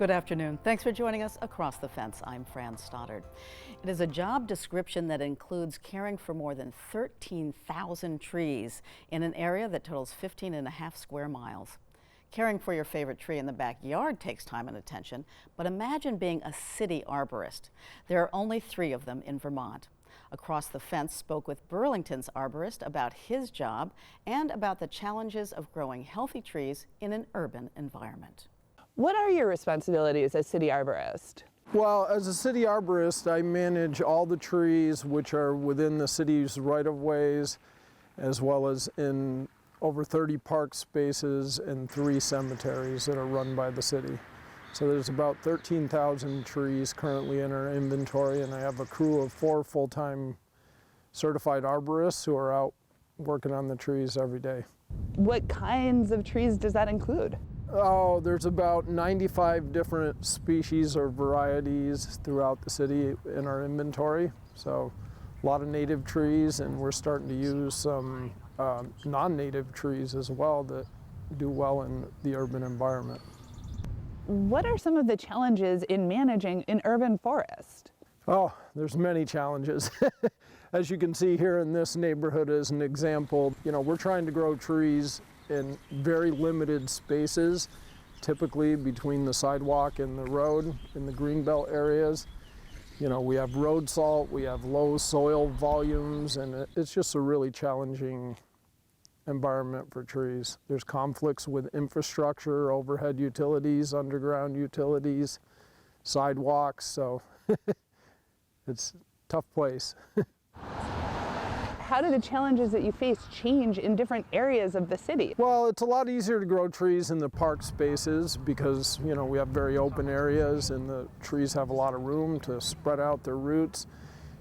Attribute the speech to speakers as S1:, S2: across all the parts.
S1: Good afternoon. Thanks for joining us Across the Fence. I'm Fran Stoddard. It is a job description that includes caring for more than 13,000 trees in an area that totals 15.5 square miles. Caring for your favorite tree in the backyard takes time and attention, but imagine being a city arborist. There are only 3 of them in Vermont. Across the Fence spoke with Burlington's arborist about his job and about the challenges of growing healthy trees in an urban environment.
S2: What are your responsibilities as city arborist?
S3: Well, as a city arborist, I manage all the trees which are within the city's right-of-ways, as well as in over 30 park spaces and 3 cemeteries that are run by the city. So there's about 13,000 trees currently in our inventory, and I have a crew of 4 full-time certified arborists who are out working on the trees every day.
S2: What kinds of trees does that include?
S3: Oh, there's about 95 different species or varieties throughout the city in our inventory. So a lot of native trees, and we're starting to use some non-native trees as well that do well in the urban environment.
S2: What are some of the challenges in managing an urban forest?
S3: Oh, there's many challenges. As you can see here in this neighborhood as an example, we're trying to grow trees in very limited spaces, typically between the sidewalk and the road in the greenbelt areas. We have road salt, we have low soil volumes, and it's just a really challenging environment for trees. There's conflicts with infrastructure, overhead utilities, underground utilities, sidewalks, so it's a tough place.
S2: How do the challenges that you face change in different areas of the city?
S3: Well, it's a lot easier to grow trees in the park spaces because, we have very open areas and the trees have a lot of room to spread out their roots.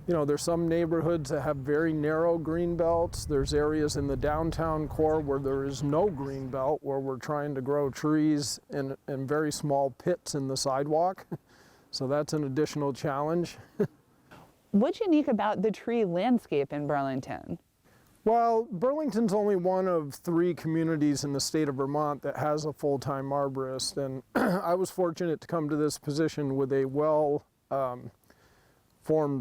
S3: There's some neighborhoods that have very narrow green belts. There's areas in the downtown core where there is no green belt, where we're trying to grow trees in very small pits in the sidewalk. So that's an additional challenge.
S2: What's unique about the tree landscape in Burlington?
S3: Well, Burlington's only one of 3 communities in the state of Vermont that has a full-time arborist, and I was fortunate to come to this position with a well-formed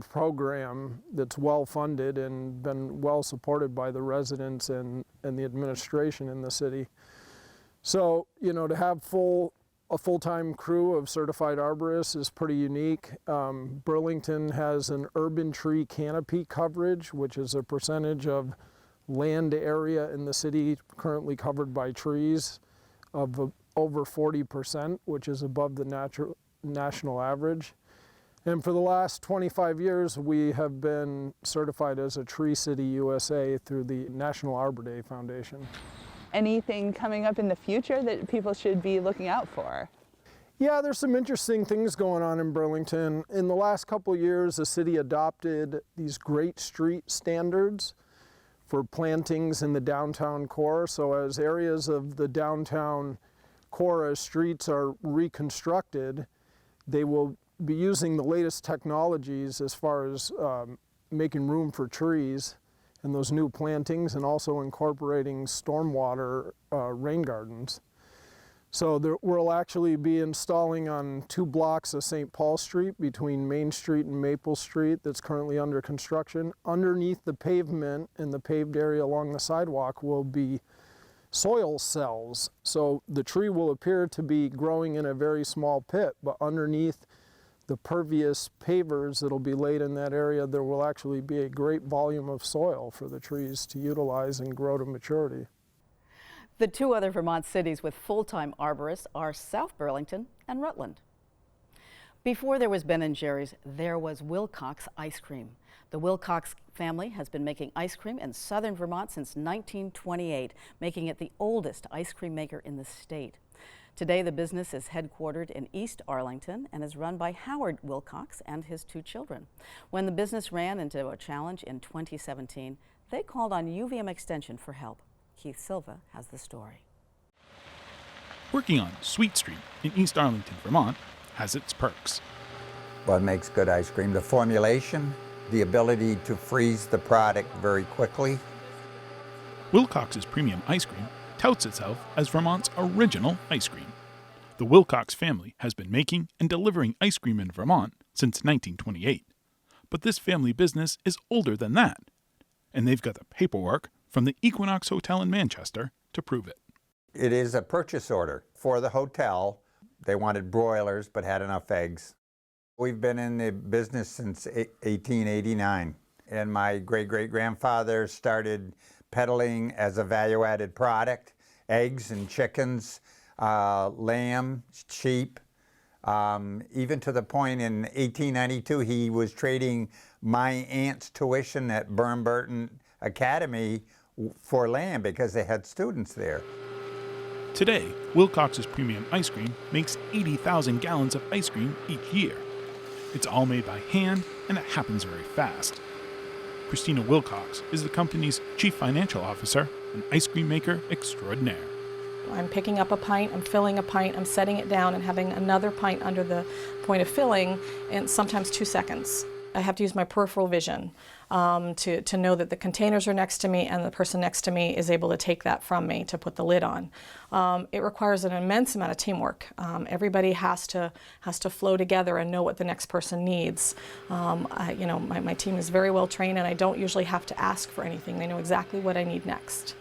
S3: program that's well-funded and been well-supported by the residents and the administration in the city. So, to have a full-time crew of certified arborists is pretty unique. Burlington has an urban tree canopy coverage, which is a percentage of land area in the city currently covered by trees of over 40%, which is above the national average. And for the last 25 years, we have been certified as a Tree City USA through the National Arbor Day Foundation.
S2: Anything coming up in the future that people should be looking out for?
S3: Yeah, there's some interesting things going on in Burlington. In the last couple of years, the city adopted these great street standards for plantings in the downtown core. So as areas of the downtown core, as streets are reconstructed, they will be using the latest technologies as far as making room for trees and those new plantings, and also incorporating stormwater rain gardens. So we'll actually be installing on 2 blocks of St. Paul Street between Main Street and Maple Street that's currently under construction. Underneath the pavement in the paved area along the sidewalk will be soil cells. So the tree will appear to be growing in a very small pit, but underneath the pervious pavers that'll be laid in that area, there will actually be a great volume of soil for the trees to utilize and grow to maturity.
S1: The 2 other Vermont cities with full-time arborists are South Burlington and Rutland. Before there was Ben & Jerry's, there was Wilcox Ice Cream. The Wilcox family has been making ice cream in southern Vermont since 1928, making it the oldest ice cream maker in the state. Today, the business is headquartered in East Arlington and is run by Howard Wilcox and his 2 children. When the business ran into a challenge in 2017, they called on UVM Extension for help. Keith Silva has the story.
S4: Working on Sweet Street in East Arlington, Vermont, has its perks.
S5: What makes good ice cream? The formulation, the ability to freeze the product very quickly.
S4: Wilcox's premium ice cream touts itself as Vermont's original ice cream. The Wilcox family has been making and delivering ice cream in Vermont since 1928. But this family business is older than that, and they've got the paperwork from the Equinox Hotel in Manchester to prove it.
S5: It is a purchase order for the hotel. They wanted broilers but had enough eggs. We've been in the business since 1889, and my great-great-grandfather started peddling as a value-added product, eggs and chickens, lamb, sheep, even to the point in 1892 he was trading my aunt's tuition at Burlington Academy for land because they had students there.
S4: Today, Wilcox's premium ice cream makes 80,000 gallons of ice cream each year. It's all made by hand, and it happens very fast. Christina Wilcox is the company's chief financial officer and ice cream maker extraordinaire.
S6: I'm picking up a pint, I'm filling a pint, I'm setting it down and having another pint under the point of filling in sometimes 2 seconds. I have to use my peripheral vision to know that the containers are next to me and the person next to me is able to take that from me to put the lid on. It requires an immense amount of teamwork. Everybody has to flow together and know what the next person needs. My team is very well trained and I don't usually have to ask for anything. They know exactly what I need next.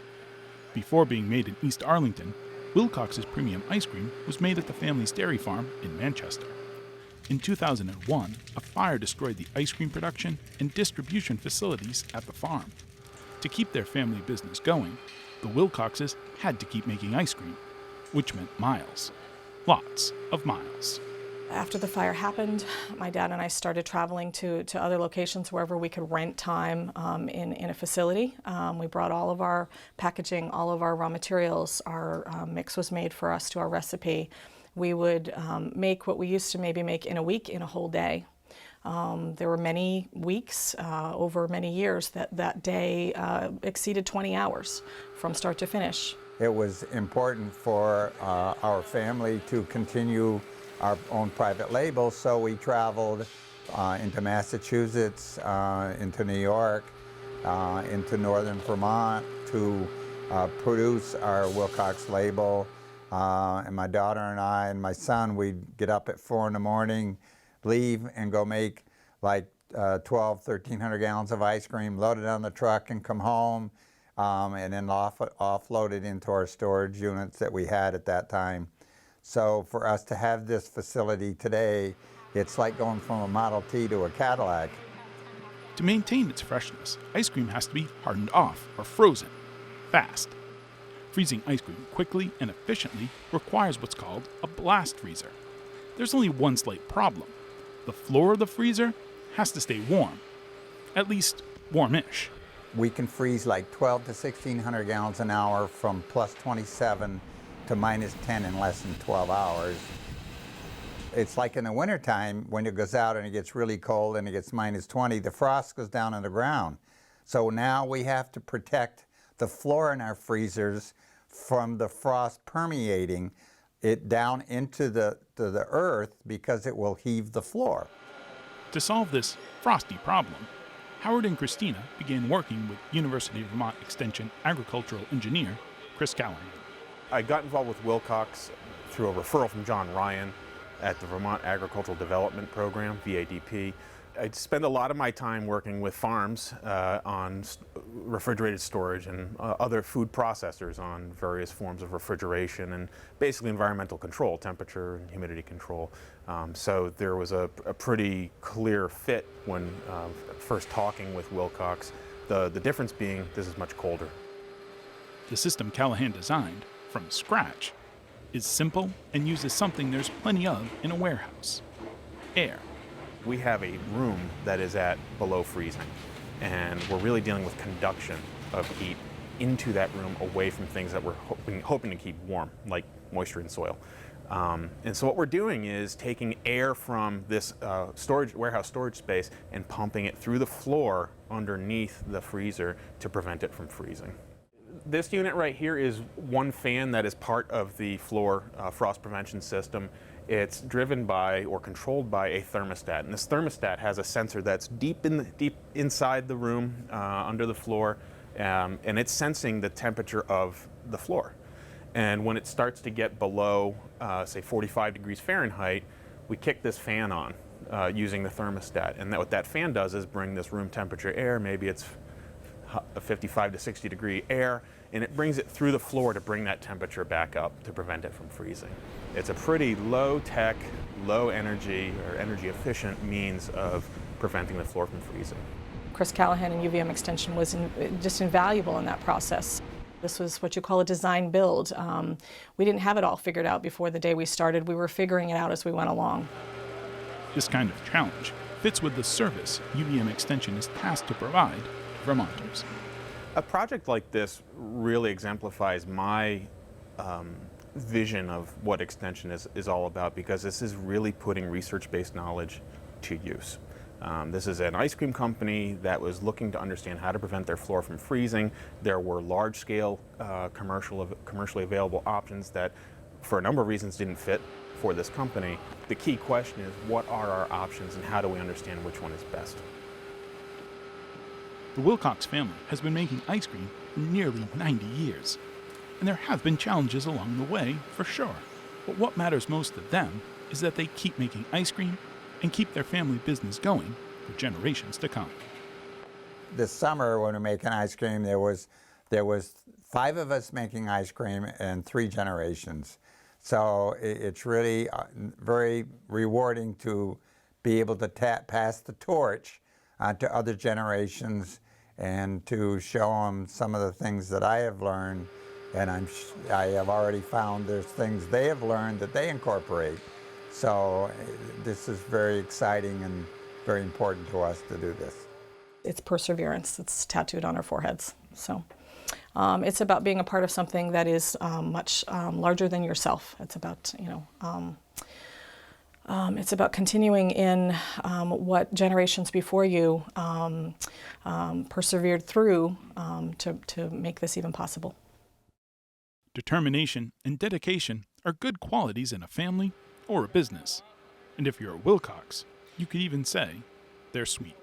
S4: Before being made in East Arlington, Wilcox's premium ice cream was made at the family's dairy farm in Manchester. In 2001, a fire destroyed the ice cream production and distribution facilities at the farm. To keep their family business going, the Wilcoxes had to keep making ice cream, which meant miles. Lots of miles.
S6: After the fire happened, my dad and I started traveling to other locations wherever we could rent time in a facility. We brought all of our packaging, all of our raw materials. Our mix was made for us to our recipe. We would make what we used to maybe make in a week, in a whole day. There were many weeks over many years that day exceeded 20 hours from start to finish.
S5: It was important for our family to continue our own private label, so we traveled into Massachusetts, into New York, into northern Vermont to produce our Wilcox label. And my daughter and I and my son, we'd get up at 4 in the morning, leave and go make like 1,300 gallons of ice cream, load it on the truck and come home, and then offload it into our storage units that we had at that time. So for us to have this facility today, it's like going from a Model T to a Cadillac.
S4: To maintain its freshness, ice cream has to be hardened off or frozen fast. Freezing ice cream quickly and efficiently requires what's called a blast freezer. There's only one slight problem. The floor of the freezer has to stay warm, at least warmish.
S5: We can freeze like 1,200 to 1,600 gallons an hour from plus 27 to minus 10 in less than 12 hours. It's like in the wintertime when it goes out and it gets really cold and it gets minus 20, the frost goes down on the ground. So now we have to protect the floor in our freezers from the frost permeating it down into the earth because it will heave the floor.
S4: To solve this frosty problem, Howard and Christina began working with University of Vermont Extension agricultural engineer Chris Callahan.
S7: I got involved with Wilcox through a referral from John Ryan at the Vermont Agricultural Development Program, VADP. I spend a lot of my time working with farms on refrigerated storage and other food processors on various forms of refrigeration and basically environmental control, temperature and humidity control. So there was a pretty clear fit when first talking with Wilcox, the difference being this is much colder.
S4: The system Callahan designed from scratch is simple and uses something there's plenty of in a warehouse: air.
S7: We have a room that is at below freezing, and we're really dealing with conduction of heat into that room away from things that we're hoping to keep warm, like moisture in soil. And so what we're doing is taking air from this warehouse storage space and pumping it through the floor underneath the freezer to prevent it from freezing. This unit right here is one fan that is part of the floor frost prevention system. It's driven by or controlled by a thermostat, and this thermostat has a sensor that's deep inside the room, under the floor, and it's sensing the temperature of the floor. And when it starts to get below, say 45 degrees Fahrenheit, we kick this fan on using the thermostat. And what that fan does is bring this room temperature air, maybe it's 55 to 60 degree air, and it brings it through the floor to bring that temperature back up to prevent it from freezing. It's a pretty low tech, low energy, or energy efficient means of preventing the floor from freezing.
S6: Chris Callahan and UVM Extension was just invaluable in that process. This was what you call a design build. We didn't have it all figured out before the day we started. We were figuring it out as we went along.
S4: This kind of challenge fits with the service UVM Extension is tasked to provide to Vermonters.
S7: A project like this really exemplifies my vision of what Extension is all about, because this is really putting research-based knowledge to use. This is an ice cream company that was looking to understand how to prevent their floor from freezing. There were large-scale commercially available options that, for a number of reasons, didn't fit for this company. The key question is, what are our options and how do we understand which one is best?
S4: The Wilcox family has been making ice cream for nearly 90 years, and there have been challenges along the way, for sure. But what matters most to them is that they keep making ice cream and keep their family business going for generations to come.
S5: This summer when we were making ice cream, there was 5 of us making ice cream and 3 generations. So it's really very rewarding to be able to pass the torch to other generations and to show them some of the things that I have learned, and I have already found there's things they have learned that they incorporate. So this is very exciting and very important to us to do this.
S6: It's perseverance. It's tattooed on our foreheads. So it's about being a part of something that is much larger than yourself. It's about, it's about continuing in what generations before you persevered through to make this even possible.
S4: Determination and dedication are good qualities in a family or a business. And if you're a Wilcox, you could even say they're sweet.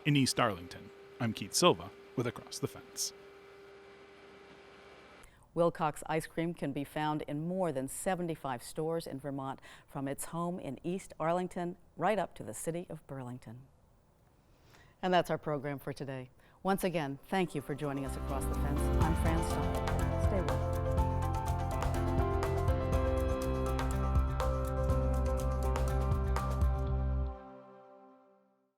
S4: In East Arlington, I'm Keith Silva with Across the Fence.
S1: Wilcox ice cream can be found in more than 75 stores in Vermont, from its home in East Arlington right up to the city of Burlington. And that's our program for today. Once again, thank you for joining us Across the Fence. I'm Fran Stein.